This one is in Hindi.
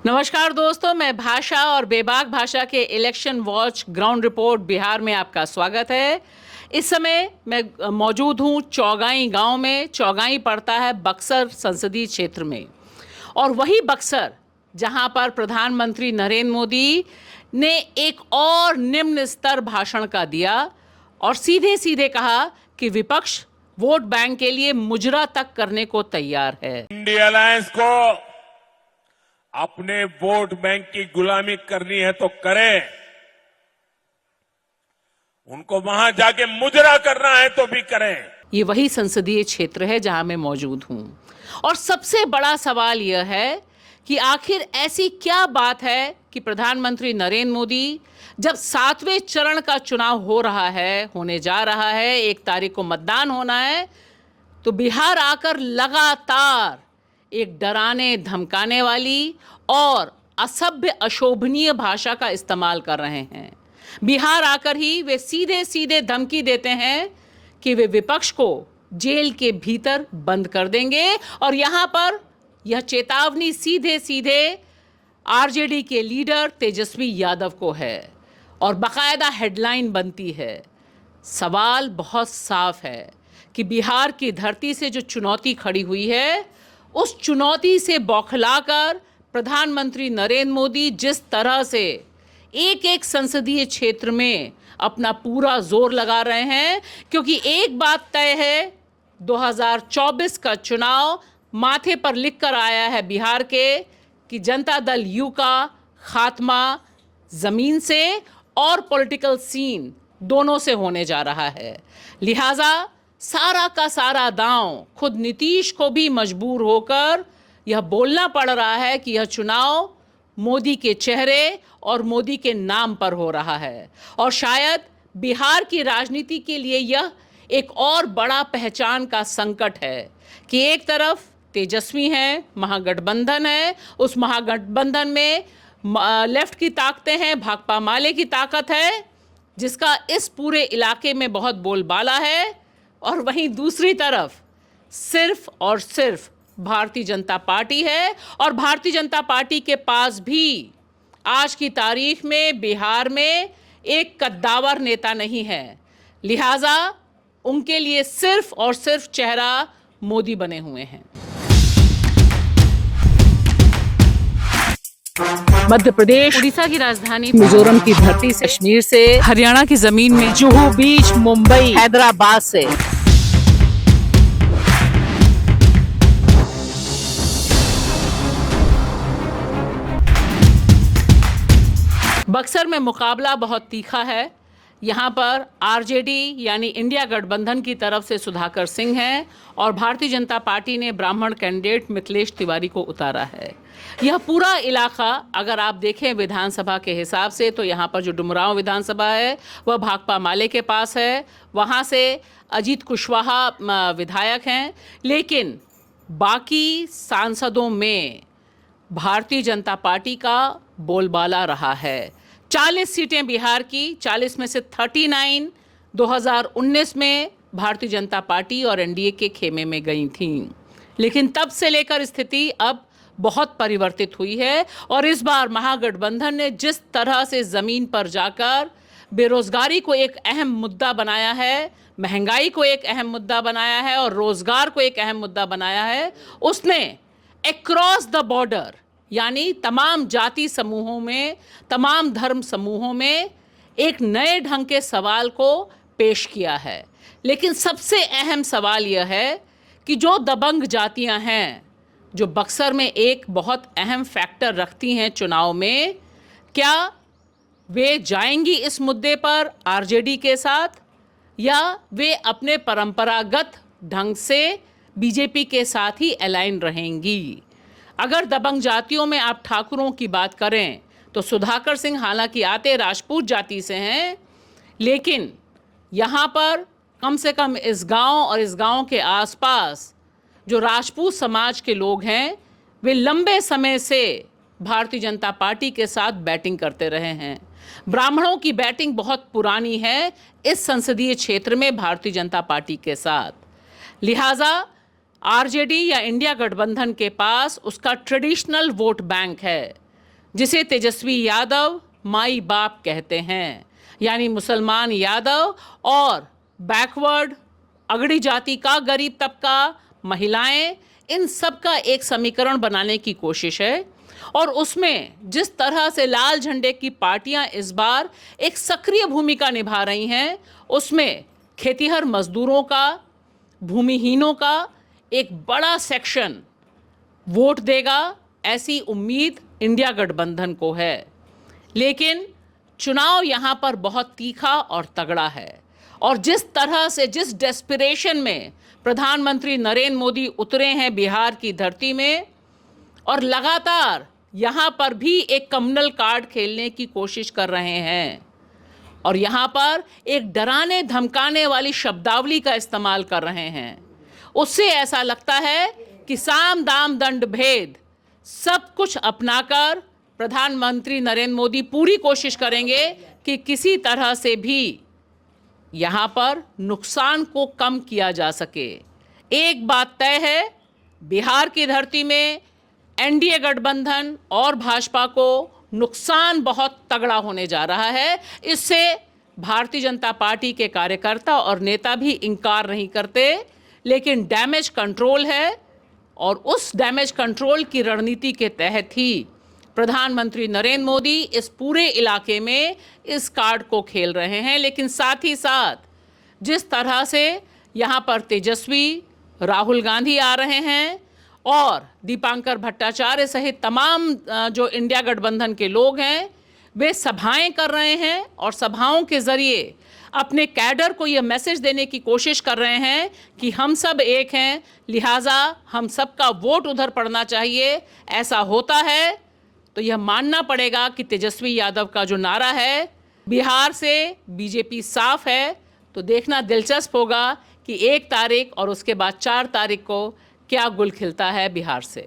नमस्कार दोस्तों, मैं भाषा और बेबाक भाषा के election watch ground report Bihar में आपका स्वागत है। इस समय मैं मौजूद हूँ चौगाई गांव में। चौगाई पड़ता है बक्सर संसदीय क्षेत्र में, और वही बक्सर जहां पर प्रधानमंत्री नरेंद्र मोदी ने एक और निम्न स्तर भाषण का दिया और सीधे सीधे कहा कि विपक्ष वोट बैंक के लिए मुजरा तक करने को तैयार है। इंडिया अलायंस को अपने वोट बैंक की गुलामी करनी है तो करें, उनको वहां जाके मुजरा करना है तो भी करें। ये वही संसदीय क्षेत्र है जहां मैं मौजूद हूं, और सबसे बड़ा सवाल यह है कि आखिर ऐसी क्या बात है कि प्रधानमंत्री नरेंद्र मोदी जब 7वें चरण का चुनाव होने जा रहा है, 1 तारीख को मतदान होना है, तो बिहार आकर लगातार एक डराने धमकाने वाली और असभ्य अशोभनीय भाषा का इस्तेमाल कर रहे हैं। बिहार आकर ही वे सीधे सीधे धमकी देते हैं कि वे विपक्ष को जेल के भीतर बंद कर देंगे, और यहाँ पर यह चेतावनी सीधे सीधे आरजेडी के लीडर तेजस्वी यादव को है और बाकायदा हेडलाइन बनती है। सवाल बहुत साफ है कि बिहार की धरती से जो चुनौती खड़ी हुई है, उस चुनौती से बौखलाकर प्रधानमंत्री नरेंद्र मोदी जिस तरह से एक एक संसदीय क्षेत्र में अपना पूरा जोर लगा रहे हैं, क्योंकि एक बात तय है, 2024 का चुनाव माथे पर लिख कर आया है बिहार के कि जनता दल यू का खात्मा जमीन से और पॉलिटिकल सीन दोनों से होने जा रहा है। लिहाजा सारा का सारा दांव खुद नीतीश को भी मजबूर होकर यह बोलना पड़ रहा है कि यह चुनाव मोदी के चेहरे और मोदी के नाम पर हो रहा है, और शायद बिहार की राजनीति के लिए यह एक और बड़ा पहचान का संकट है कि एक तरफ तेजस्वी हैं, महागठबंधन है, उस महागठबंधन में लेफ्ट की ताकतें हैं, भाकपा माले की ताकत है जिसका इस पूरे इलाके में बहुत बोलबाला है, और वहीं दूसरी तरफ सिर्फ और सिर्फ भारतीय जनता पार्टी है, और भारतीय जनता पार्टी के पास भी आज की तारीख में बिहार में एक कद्दावर नेता नहीं है। लिहाजा उनके लिए सिर्फ और सिर्फ चेहरा मोदी बने हुए हैं। मध्य प्रदेश, उड़ीसा की राजधानी मिजोरम की धरती से, कश्मीर से, हरियाणा की जमीन में, जुहू बीच, मुंबई, हैदराबाद से, बक्सर में मुकाबला बहुत तीखा है। यहाँ पर आरजेडी यानी इंडिया गठबंधन की तरफ से सुधाकर सिंह हैं, और भारतीय जनता पार्टी ने ब्राह्मण कैंडिडेट मिथिलेश तिवारी को उतारा है। यह पूरा इलाका अगर आप देखें विधानसभा के हिसाब से, तो यहाँ पर जो डुमरांव विधानसभा है वह भाकपा माले के पास है, वहाँ से अजीत कुशवाहा विधायक हैं, लेकिन बाकी सांसदों में भारतीय जनता पार्टी का बोलबाला रहा है। 40 सीटें बिहार की, 40 में से 39 2019 में भारतीय जनता पार्टी और एनडीए के खेमे में गई थीं, लेकिन तब से लेकर स्थिति अब बहुत परिवर्तित हुई है, और इस बार महागठबंधन ने जिस तरह से ज़मीन पर जाकर बेरोजगारी को एक अहम मुद्दा बनाया है, महंगाई को एक अहम मुद्दा बनाया है, और रोजगार को एक अहम मुद्दा बनाया है, उसने अक्रॉस द बॉर्डर यानी तमाम जाति समूहों में, तमाम धर्म समूहों में एक नए ढंग के सवाल को पेश किया है। लेकिन सबसे अहम सवाल यह है कि जो दबंग जातियां हैं, जो बक्सर में एक बहुत अहम फैक्टर रखती हैं चुनाव में, क्या वे जाएंगी इस मुद्दे पर आरजेडी के साथ, या वे अपने परंपरागत ढंग से बीजेपी के साथ ही अलाइन रहेंगी। अगर दबंग जातियों में आप ठाकुरों की बात करें तो सुधाकर सिंह हालांकि आते राजपूत जाति से हैं, लेकिन यहाँ पर कम से कम इस गांव और इस गांव के आसपास जो राजपूत समाज के लोग हैं, वे लंबे समय से भारतीय जनता पार्टी के साथ बैटिंग करते रहे हैं। ब्राह्मणों की बैटिंग बहुत पुरानी है इस संसदीय क्षेत्र में भारतीय जनता पार्टी के साथ। लिहाजा आरजेडी या इंडिया गठबंधन के पास उसका ट्रेडिशनल वोट बैंक है, जिसे तेजस्वी यादव माई बाप कहते हैं, यानी मुसलमान यादव और बैकवर्ड अगड़ी जाति का गरीब तबका, महिलाएं, इन सब का एक समीकरण बनाने की कोशिश है। और उसमें जिस तरह से लाल झंडे की पार्टियां इस बार एक सक्रिय भूमिका निभा रही हैं, उसमें खेतीहर मजदूरों का, भूमिहीनों का एक बड़ा सेक्शन वोट देगा, ऐसी उम्मीद इंडिया गठबंधन को है। लेकिन चुनाव यहाँ पर बहुत तीखा और तगड़ा है, और जिस तरह से, जिस डेस्पिरेशन में प्रधानमंत्री नरेंद्र मोदी उतरे हैं बिहार की धरती में, और लगातार यहाँ पर भी एक कम्युनल कार्ड खेलने की कोशिश कर रहे हैं, और यहाँ पर एक डराने धमकाने वाली शब्दावली का इस्तेमाल कर रहे हैं, उससे ऐसा लगता है कि साम दाम दंड भेद सब कुछ अपनाकर प्रधानमंत्री नरेंद्र मोदी पूरी कोशिश करेंगे कि किसी तरह से भी यहाँ पर नुकसान को कम किया जा सके। एक बात तय है, बिहार की धरती में एनडीए गठबंधन और भाजपा को नुकसान बहुत तगड़ा होने जा रहा है। इससे भारतीय जनता पार्टी के कार्यकर्ता और नेता भी इनकार नहीं करते, लेकिन डैमेज कंट्रोल है, और उस डैमेज कंट्रोल की रणनीति के तहत ही प्रधानमंत्री नरेंद्र मोदी इस पूरे इलाके में इस कार्ड को खेल रहे हैं। लेकिन साथ ही साथ जिस तरह से यहाँ पर तेजस्वी, राहुल गांधी आ रहे हैं और दीपांकर भट्टाचार्य सहित तमाम जो इंडिया गठबंधन के लोग हैं, वे सभाएं कर रहे हैं और सभाओं के ज़रिए अपने कैडर को यह मैसेज देने की कोशिश कर रहे हैं कि हम सब एक हैं, लिहाजा हम सबका वोट उधर पड़ना चाहिए। ऐसा होता है तो यह मानना पड़ेगा कि तेजस्वी यादव का जो नारा है, बिहार से बीजेपी साफ है, तो देखना दिलचस्प होगा कि 1 तारीख और उसके बाद 4 तारीख को क्या गुल खिलता है बिहार से।